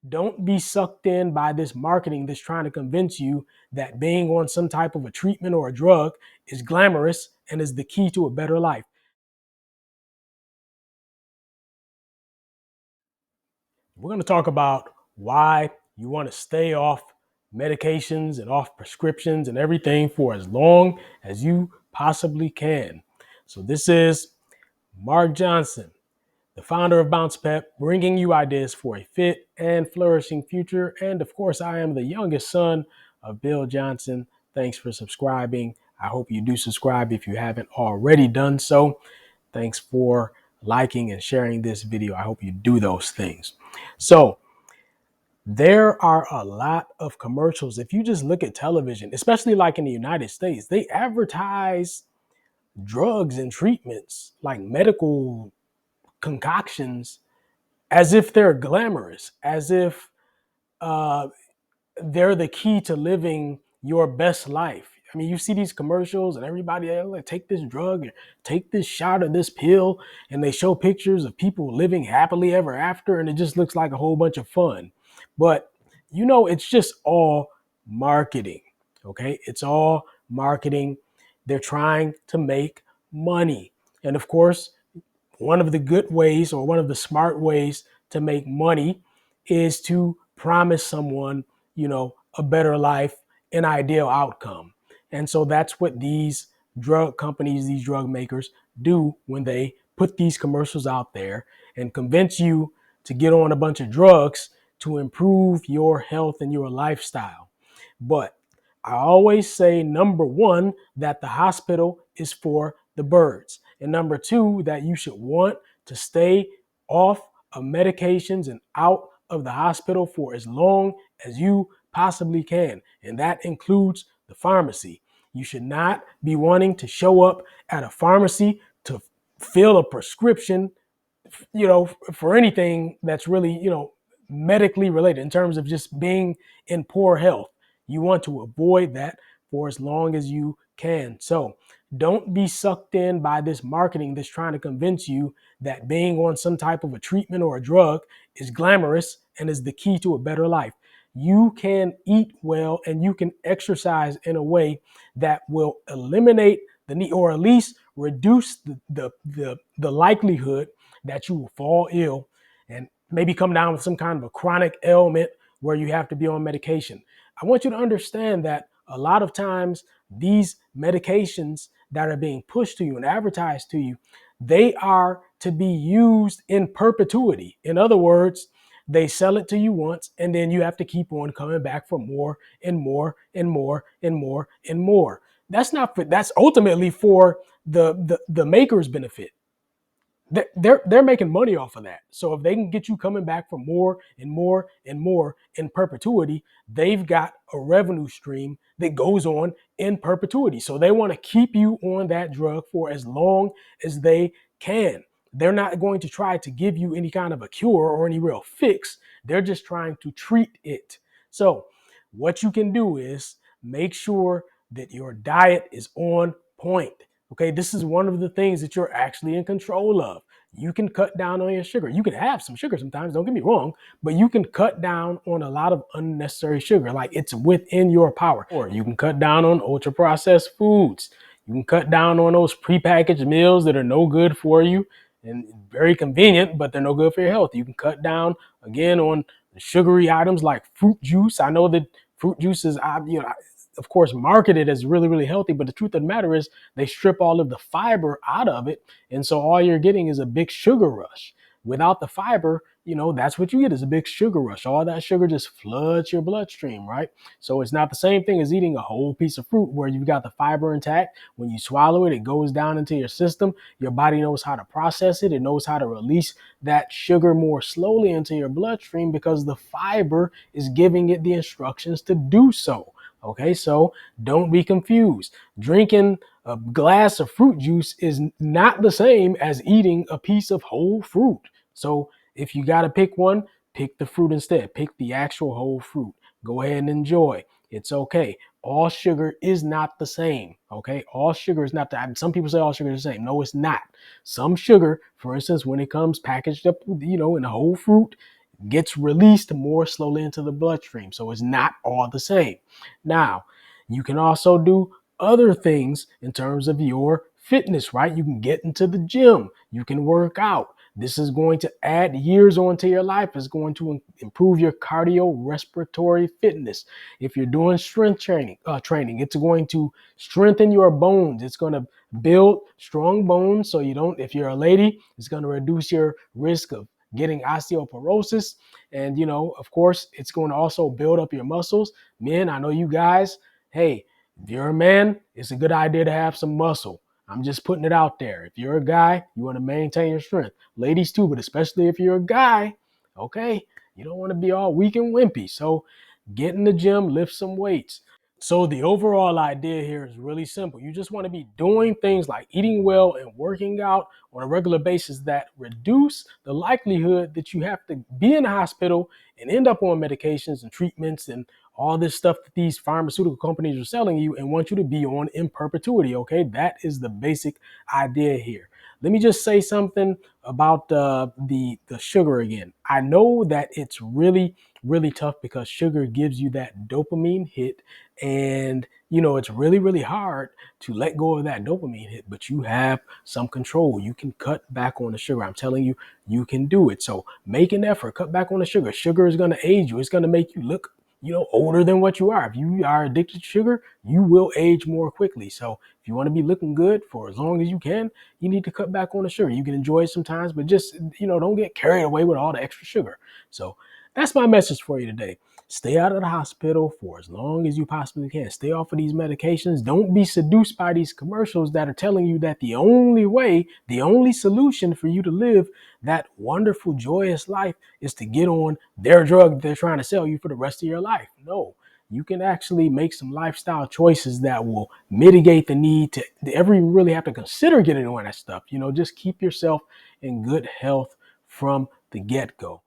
Don't be sucked in by this marketing that's trying to convince you that being on some type of a treatment or a drug is glamorous and is the key to a better life. We're going to talk about why you want to stay off medications and off prescriptions and everything for as long as you possibly can. So, this is Mark Johnson, the founder of Bounce Pep, bringing you ideas for a fit and flourishing future. And of course, I am the youngest son of Bill Johnson. Thanks for subscribing. I hope you do subscribe if you haven't already done so. Thanks for liking and sharing this video. I hope you do those things. So, there are a lot of commercials. If you just look at television, especially like in the United States, they advertise drugs and treatments like medical concoctions as if they're glamorous, as if uh, they're the key to living your best life. I mean, you see these commercials and everybody like take this drug or take this shot or this pill, and they show pictures of people living happily ever after, and it just looks like a whole bunch of fun. But it's just all marketing. Okay, it's all marketing. They're trying to make money, and of course, one of the good ways or one of the smart ways to make money is to promise someone, a better life, an ideal outcome. And so that's what these drug companies, these drug makers do when they put these commercials out there and convince you to get on a bunch of drugs to improve your health and your lifestyle. But I always say, number one, that the hospital is for the birds. And number two, that you should want to stay off of medications and out of the hospital for as long as you possibly can. And that includes the pharmacy. You should not be wanting to show up at a pharmacy to fill a prescription, for anything that's really, medically related in terms of just being in poor health. You want to avoid that for as long as you can. So don't be sucked in by this marketing that's trying to convince you that being on some type of a treatment or a drug is glamorous and is the key to a better life. You can eat well and you can exercise in a way that will eliminate the need, or at least reduce the likelihood that you will fall ill and maybe come down with some kind of a chronic ailment where you have to be on medication. I want you to understand that a lot of times these medications that are being pushed to you and advertised to you, they are to be used in perpetuity. In other words, they sell it to you once and then you have to keep on coming back for more and more and more and more and more. That's ultimately for the maker's benefit. They're making money off of that. So if they can get you coming back for more and more and more in perpetuity, they've got a revenue stream that goes on in perpetuity. So they want to keep you on that drug for as long as they can. They're not going to try to give you any kind of a cure or any real fix. They're just trying to treat it. So what you can do is make sure that your diet is on point. Okay, this is one of the things that you're actually in control of. You can cut down on your sugar. You can have some sugar sometimes, don't get me wrong, but you can cut down on a lot of unnecessary sugar. Like, it's within your power. Or you can cut down on ultra processed foods. You can cut down on those prepackaged meals that are no good for you and very convenient, but they're no good for your health. You can cut down again on the sugary items like fruit juice. I know that fruit juice is, of course, marketed as really, really healthy, but the truth of the matter is they strip all of the fiber out of it. And so all you're getting is a big sugar rush. Without the fiber, that's what you get, is a big sugar rush. All that sugar just floods your bloodstream, right? So it's not the same thing as eating a whole piece of fruit where you've got the fiber intact. When you swallow it, it goes down into your system. Your body knows how to process it. It knows how to release that sugar more slowly into your bloodstream because the fiber is giving it the instructions to do so. Okay, so don't be confused. Drinking a glass of fruit juice is not the same as eating a piece of whole fruit. So if you got to pick one, pick the fruit instead. Pick the actual whole fruit. Go ahead and enjoy. It's okay. All sugar is not the same. Okay, all sugar is not some people say all sugar is the same. No, it's not. Some sugar, for instance, when it comes packaged up, in a whole fruit, gets released more slowly into the bloodstream. So it's not all the same. Now, you can also do other things in terms of your fitness, right? You can get into the gym, you can work out. This is going to add years onto your life. It's going to improve your cardiorespiratory fitness. If you're doing strength training, it's going to strengthen your bones. It's going to build strong bones so you don't, if you're a lady, it's going to reduce your risk of getting osteoporosis. And, of course, it's going to also build up your muscles. Men, I know you guys, hey, if you're a man, it's a good idea to have some muscle. I'm just putting it out there. If you're a guy, you want to maintain your strength. Ladies too, but especially if you're a guy, okay, you don't want to be all weak and wimpy. So get in the gym, lift some weights. So the overall idea here is really simple. You just want to be doing things like eating well and working out on a regular basis that reduce the likelihood that you have to be in the hospital and end up on medications and treatments and all this stuff that these pharmaceutical companies are selling you and want you to be on in perpetuity. Okay, that is the basic idea here. Let me just say something about the sugar again. I know that it's really tough because sugar gives you that dopamine hit, and it's really hard to let go of that dopamine hit, but you have some control. You can cut back on the sugar. I'm telling you, you can do it. So make an effort, cut back on the sugar. Sugar is going to age you. It's going to make you look older than what you are. If you are addicted to sugar, you will age more quickly. So if you want to be looking good for as long as you can, you need to cut back on the sugar. You can enjoy it sometimes, but just, don't get carried away with all the extra sugar. So that's my message for you today. Stay out of the hospital for as long as you possibly can. Stay off of these medications. Don't be seduced by these commercials that are telling you that the only way, the only solution for you to live that wonderful, joyous life is to get on their drug that they're trying to sell you for the rest of your life. No, you can actually make some lifestyle choices that will mitigate the need to ever really have to consider getting on that stuff. Just keep yourself in good health from the get-go.